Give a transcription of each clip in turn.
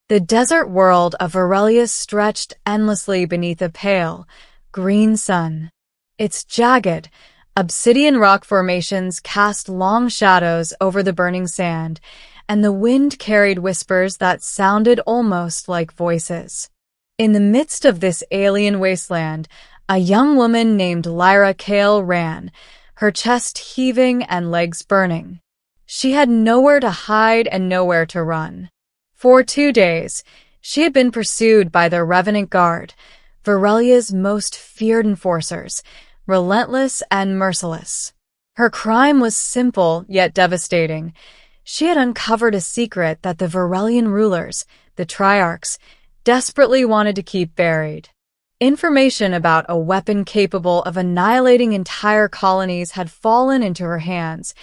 The desert world of Aurelius stretched endlessly beneath a pale, green sun. Its jagged, obsidian rock formations cast long shadows over the burning sand, and the wind carried whispers that sounded almost like voices. In the midst of this alien wasteland, a young woman named Lyra Kale ran, her chest heaving and legs burning. She had nowhere to hide and nowhere to run. For 2 days, she had been pursued by the Revenant Guard, Varelia's most feared enforcers, relentless and merciless. Her crime was simple yet devastating. She had uncovered a secret that the Varelian rulers, the Triarchs, desperately wanted to keep buried. Information about a weapon capable of annihilating entire colonies had fallen into her hands,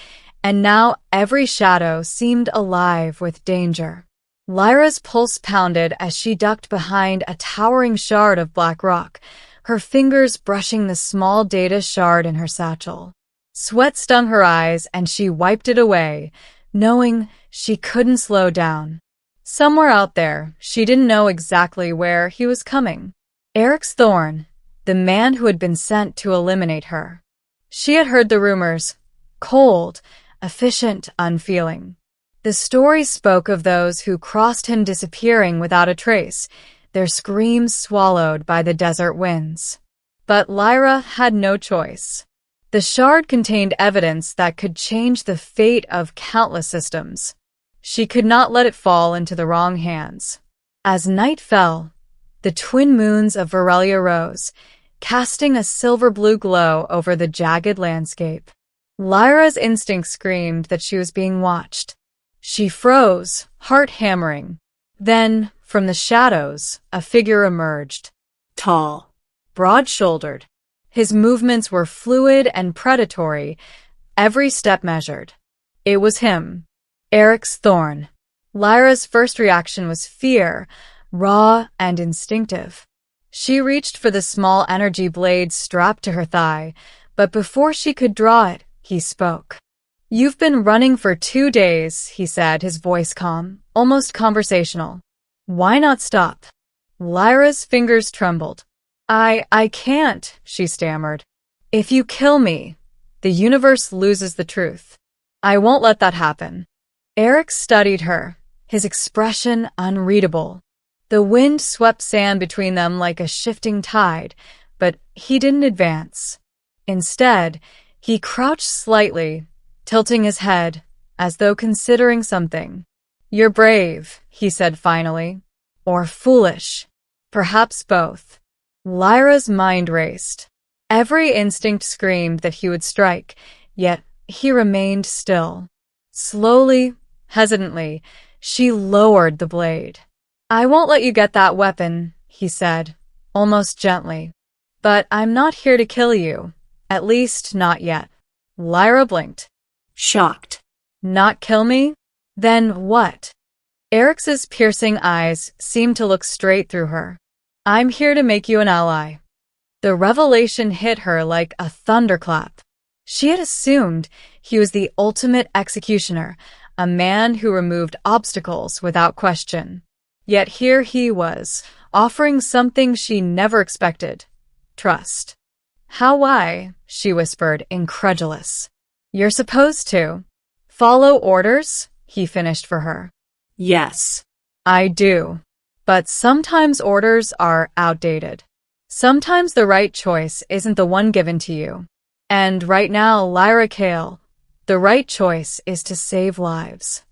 and now every shadow seemed alive with danger. Lyra's pulse pounded as she ducked behind a towering shard of black rock, her fingers brushing the small data shard in her satchel. Sweat stung her eyes and she wiped it away, knowing she couldn't slow down. Somewhere out there, she didn't know exactly where, he was coming. Eric's Thorn, the man who had been sent to eliminate her. She had heard the rumors, cold, efficient, unfeeling. The stories spoke of those who crossed him disappearing without a trace, their screams swallowed by the desert winds. But Lyra had no choice. The shard contained evidence that could change the fate of countless systems. She could not let it fall into the wrong hands. As night fell, the twin moons of Varelia rose, casting a silver-blue glow over the jagged landscape. Lyra's instinct screamed that she was being watched. She froze, heart hammering. Then, from the shadows, a figure emerged. Tall, broad-shouldered. His movements were fluid and predatory, every step measured. It was him, Eric's Thorn. Lyra's first reaction was fear, raw and instinctive. She reached for the small energy blade strapped to her thigh, but before she could draw it, he spoke. "You've been running for 2 days," he said, his voice calm, almost conversational. "Why not stop?" Lyra's fingers trembled. I can't," she stammered. "If you kill me, the universe loses the truth. I won't let that happen." Eric studied her, his expression unreadable. The wind swept sand between them like a shifting tide, but he didn't advance. Instead, he crouched slightly, tilting his head, as though considering something. "You're brave," he said finally. "Or foolish. Perhaps both." Lyra's mind raced. Every instinct screamed that he would strike, yet he remained still. Slowly, hesitantly, she lowered the blade. "I won't let you get that weapon," he said, almost gently. "But I'm not here to kill you. At least, not yet." Lyra blinked. Shocked. "Not kill me? Then what?" Eric's piercing eyes seemed to look straight through her. "I'm here to make you an ally." The revelation hit her like a thunderclap. She had assumed he was the ultimate executioner, a man who removed obstacles without question. Yet here he was, offering something she never expected: trust. "How why?" she whispered, incredulous. "You're supposed to. Follow orders?" he finished for her. "Yes, I do. But sometimes orders are outdated. Sometimes the right choice isn't the one given to you. And right now, Lyra Kale, the right choice is to save lives."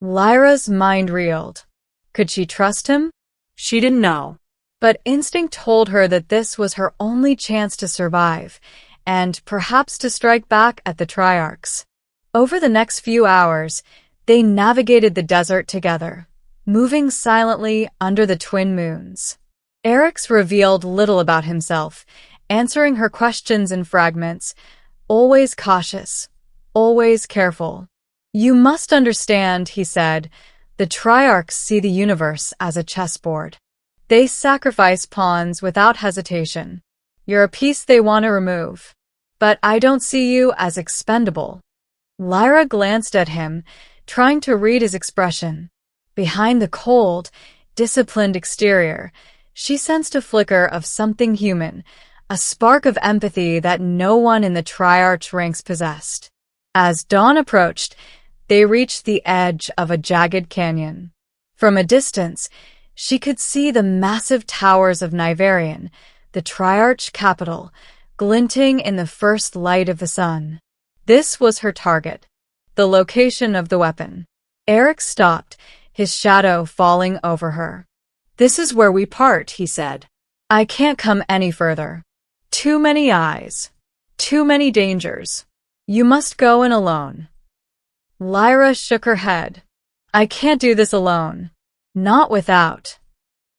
Lyra's mind reeled. Could she trust him? She didn't know. But instinct told her that this was her only chance to survive, and perhaps to strike back at the Triarchs. Over the next few hours, they navigated the desert together, moving silently under the twin moons. Eric's revealed little about himself, answering her questions in fragments, always cautious, always careful. "You must understand," he said, "the Triarchs see the universe as a chessboard. They sacrifice pawns without hesitation. You're a piece they want to remove. But I don't see you as expendable." Lyra glanced at him, trying to read his expression. Behind the cold, disciplined exterior, she sensed a flicker of something human, a spark of empathy that no one in the Triarch ranks possessed. As dawn approached, they reached the edge of a jagged canyon. From a distance, she could see the massive towers of Nivarian, the Triarch capital, glinting in the first light of the sun. This was her target, the location of the weapon. Eric stopped, his shadow falling over her. "This is where we part," he said. "I can't come any further. Too many eyes. Too many dangers. You must go in alone." Lyra shook her head. "I can't do this alone. Not without."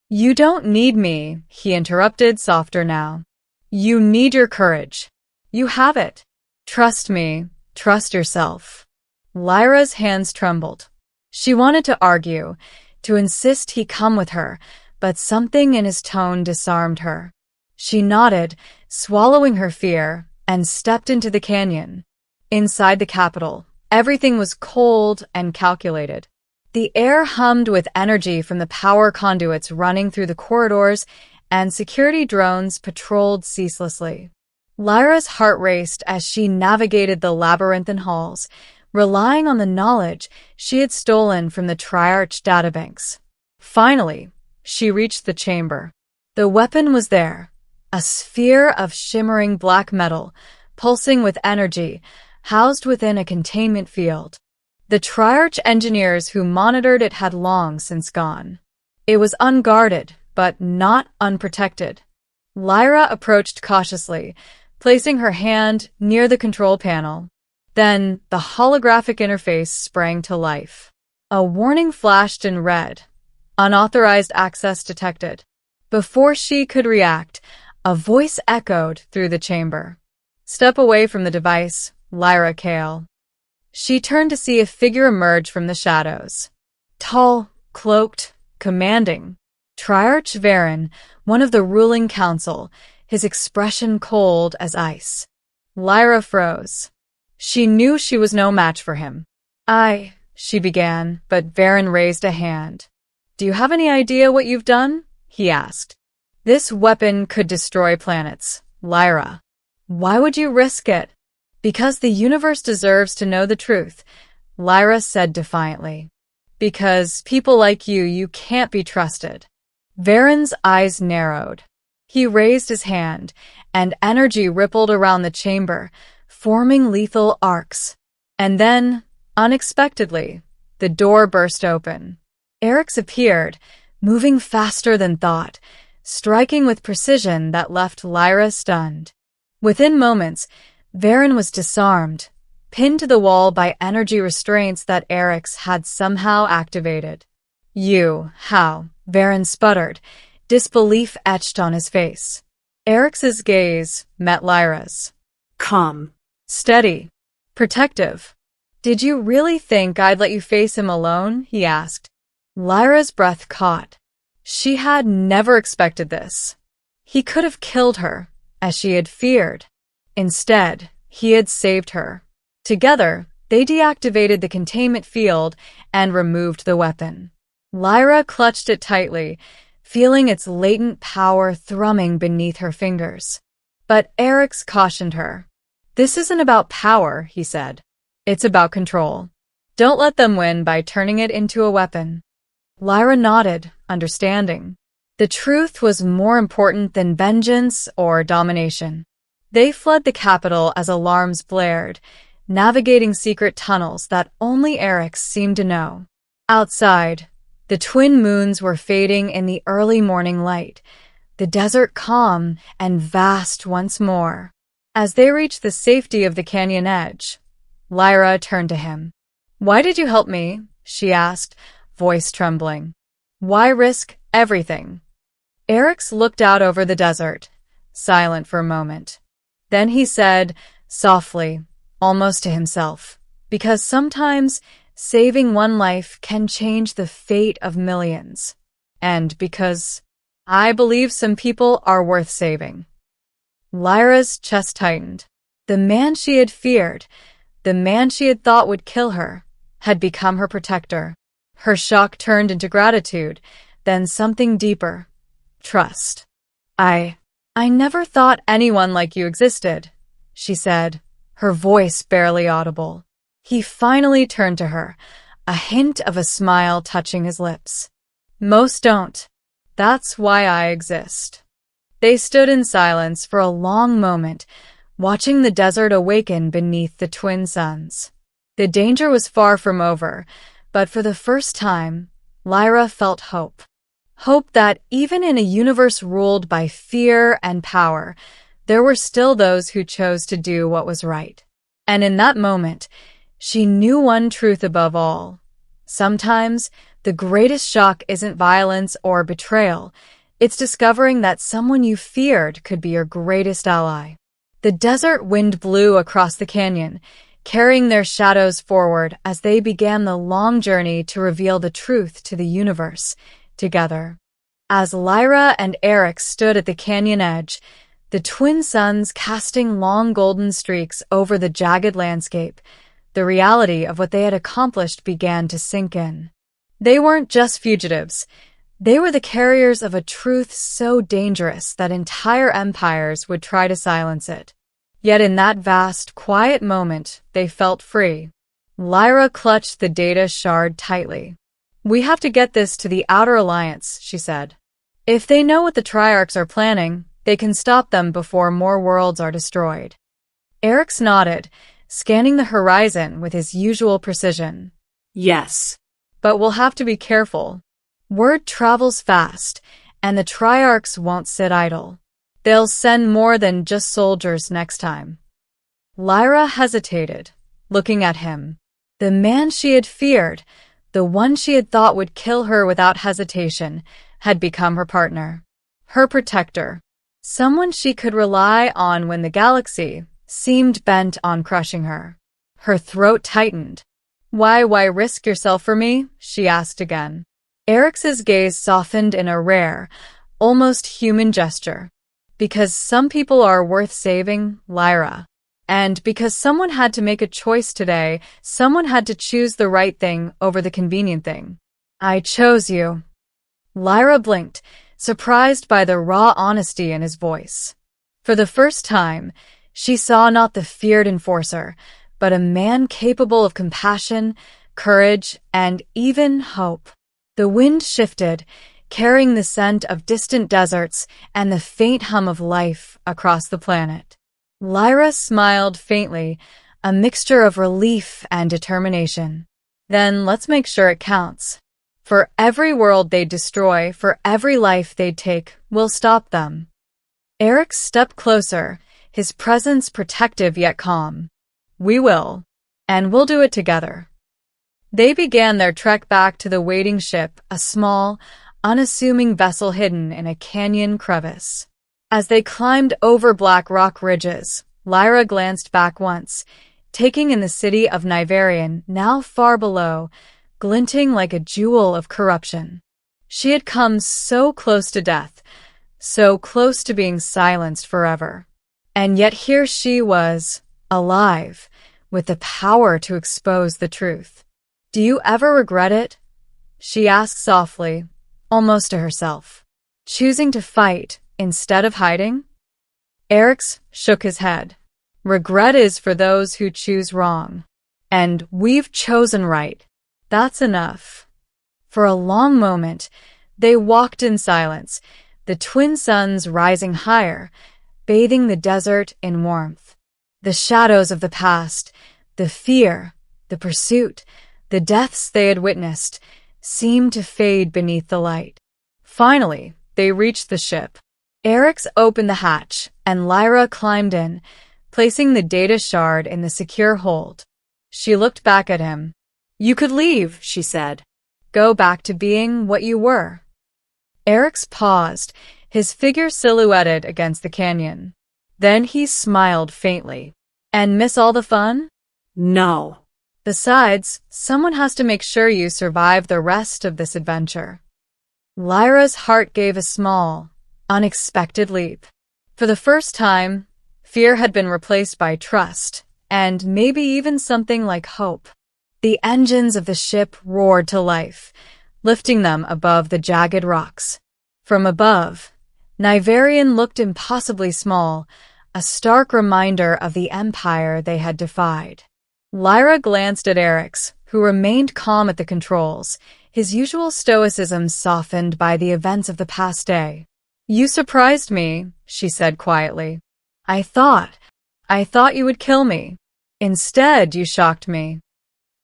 "You don't need me," he interrupted, softer now. "You need your courage. You have it. Trust me. Trust yourself." Lyra's hands trembled. She wanted to argue, to insist he come with her, but something in his tone disarmed her. She nodded, swallowing her fear, and stepped into the canyon. Inside the capital, everything was cold and calculated. The air hummed with energy from the power conduits running through the corridors, and security drones patrolled ceaselessly. Lyra's heart raced as she navigated the labyrinthine halls, relying on the knowledge she had stolen from the Triarch databanks. Finally, she reached the chamber. The weapon was there, a sphere of shimmering black metal, pulsing with energy, housed within a containment field. The Triarch engineers who monitored it had long since gone. It was unguarded, but not unprotected. Lyra approached cautiously, placing her hand near the control panel. Then the holographic interface sprang to life. A warning flashed in red. Unauthorized access detected. Before she could react, a voice echoed through the chamber. "Step away from the device, Lyra Kale." She turned to see a figure emerge from the shadows. Tall, cloaked, commanding. Triarch Varen, one of the ruling council, his expression cold as ice. Lyra froze. She knew she was no match for him. She began, but Varen raised a hand. "Do you have any idea what you've done?" he asked. "This weapon could destroy planets, Lyra. Why would you risk it?" "Because the universe deserves to know the truth," Lyra said defiantly. "Because people like you can't be trusted." Varen's eyes narrowed. He raised his hand, and energy rippled around the chamber, forming lethal arcs. And then, unexpectedly, the door burst open. Eric's appeared, moving faster than thought, striking with precision that left Lyra stunned. Within moments, Varen was disarmed, pinned to the wall by energy restraints that Eric's had somehow activated. How? Varen sputtered, disbelief etched on his face. Eric's gaze met Lyra's. "Calm. Steady. Protective. Did you really think I'd let you face him alone?" he asked. Lyra's breath caught. She had never expected this. He could have killed her, as she had feared. Instead, he had saved her. Together, they deactivated the containment field and removed the weapon. Lyra clutched it tightly, feeling its latent power thrumming beneath her fingers. But Eric's cautioned her. "This isn't about power," he said. "It's about control. Don't let them win by turning it into a weapon." Lyra nodded, understanding. The truth was more important than vengeance or domination. They fled the capital as alarms blared, navigating secret tunnels that only Eric seemed to know. Outside, the twin moons were fading in the early morning light, the desert calm and vast once more. As they reached the safety of the canyon edge, Lyra turned to him. "Why did you help me?" she asked, voice trembling. "Why risk everything?" Eric's looked out over the desert, silent for a moment. Then he said, softly, almost to himself, "Because sometimes saving one life can change the fate of millions. And because I believe some people are worth saving." Lyra's chest tightened. The man she had feared, the man she had thought would kill her, had become her protector, Her shock turned into gratitude, then something deeper. Trust. I never thought anyone like you existed, she said, her voice barely audible. He finally turned to her, a hint of a smile touching his lips. Most don't. That's why I exist. They stood in silence for a long moment, watching the desert awaken beneath the twin suns. The danger was far from over, but for the first time, Lyra felt hope. Hope that even in a universe ruled by fear and power, there were still those who chose to do what was right. And in that moment, she knew one truth above all. Sometimes, the greatest shock isn't violence or betrayal. It's discovering that someone you feared could be your greatest ally. The desert wind blew across the canyon, carrying their shadows forward as they began the long journey to reveal the truth to the universe, together. As Lyra and Eric stood at the canyon edge, the twin suns casting long golden streaks over the jagged landscape, the reality of what they had accomplished began to sink in. They weren't just fugitives. They were the carriers of a truth so dangerous that entire empires would try to silence it. Yet in that vast, quiet moment, they felt free. Lyra clutched the data shard tightly. We have to get this to the Outer Alliance, she said. If they know what the Triarchs are planning, they can stop them before more worlds are destroyed. Eric's nodded, scanning the horizon with his usual precision. Yes. But we'll have to be careful. Word travels fast, and the Triarchs won't sit idle. They'll send more than just soldiers next time. Lyra hesitated, looking at him. The man she had feared, the one she had thought would kill her without hesitation, had become her partner. Her protector. Someone she could rely on when the galaxy seemed bent on crushing her. Her throat tightened. Why risk yourself for me? She asked again. Eric's gaze softened in a rare, almost human gesture. Because some people are worth saving, Lyra. And because someone had to make a choice today, someone had to choose the right thing over the convenient thing. I chose you. Lyra blinked, surprised by the raw honesty in his voice. For the first time, she saw not the feared enforcer, but a man capable of compassion, courage, and even hope. The wind shifted, carrying the scent of distant deserts and the faint hum of life across the planet. Lyra smiled faintly, a mixture of relief and determination. Then let's make sure it counts. For every world they destroy, for every life they take, we'll stop them. Eric stepped closer, his presence protective yet calm. We will. And we'll do it together. They began their trek back to the waiting ship, a small, unassuming vessel hidden in a canyon crevice. As they climbed over black rock ridges, Lyra glanced back once, taking in the city of Nivarian, now far below, glinting like a jewel of corruption. She had come so close to death, so close to being silenced forever. And yet here she was, alive, with the power to expose the truth. Do you ever regret it? She asked softly, almost to herself. Choosing to fight instead of hiding? Eric's shook his head. Regret is for those who choose wrong. And we've chosen right. That's enough. For a long moment, they walked in silence, the twin suns rising higher, bathing the desert in warmth. The shadows of the past, the fear, the pursuit, the deaths they had witnessed, seemed to fade beneath the light. Finally, they reached the ship. Eric's opened the hatch, and Lyra climbed in, placing the data shard in the secure hold. She looked back at him. You could leave, she said. Go back to being what you were. Eric's paused, his figure silhouetted against the canyon. Then he smiled faintly. And miss all the fun? No. Besides, someone has to make sure you survive the rest of this adventure. Lyra's heart gave a small, unexpected leap. For the first time, fear had been replaced by trust, and maybe even something like hope. The engines of the ship roared to life, lifting them above the jagged rocks. From above, Nivarian looked impossibly small, a stark reminder of the empire they had defied. Lyra glanced at Eric's, who remained calm at the controls, his usual stoicism softened by the events of the past day. "You surprised me," she said quietly. I thought you would kill me. Instead, you shocked me."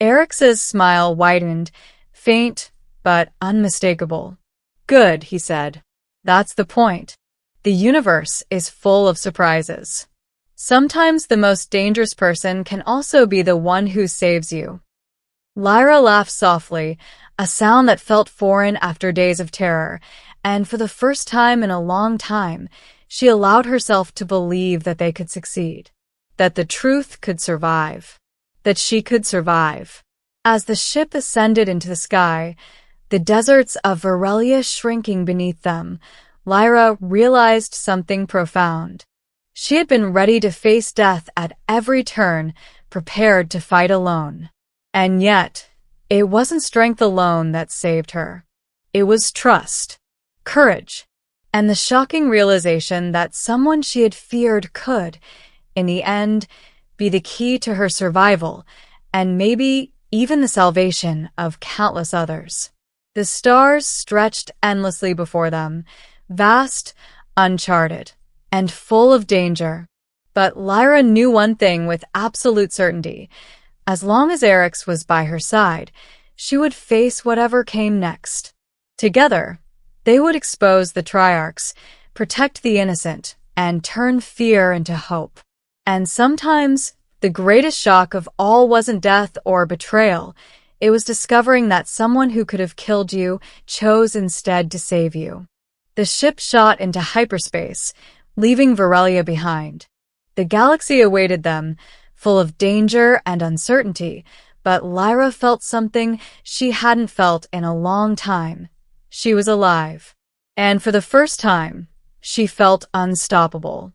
Eric's smile widened, faint but unmistakable. "Good," he said. "That's the point. The universe is full of surprises. Sometimes the most dangerous person can also be the one who saves you." Lyra laughed softly, a sound that felt foreign after days of terror, and for the first time in a long time, she allowed herself to believe that they could succeed, that the truth could survive, that she could survive. As the ship ascended into the sky, the deserts of Varelia shrinking beneath them, Lyra realized something profound. She had been ready to face death at every turn, prepared to fight alone. And yet, it wasn't strength alone that saved her. It was trust, courage, and the shocking realization that someone she had feared could, in the end, be the key to her survival, and maybe even the salvation of countless others. The stars stretched endlessly before them, vast, uncharted, and full of danger. But Lyra knew one thing with absolute certainty. As long as Eric's was by her side, she would face whatever came next. Together, they would expose the Triarchs, protect the innocent, and turn fear into hope. And sometimes, the greatest shock of all wasn't death or betrayal. It was discovering that someone who could have killed you chose instead to save you. The ship shot into hyperspace, leaving Varelia behind. The galaxy awaited them, full of danger and uncertainty, but Lyra felt something she hadn't felt in a long time. She was alive. And for the first time, she felt unstoppable.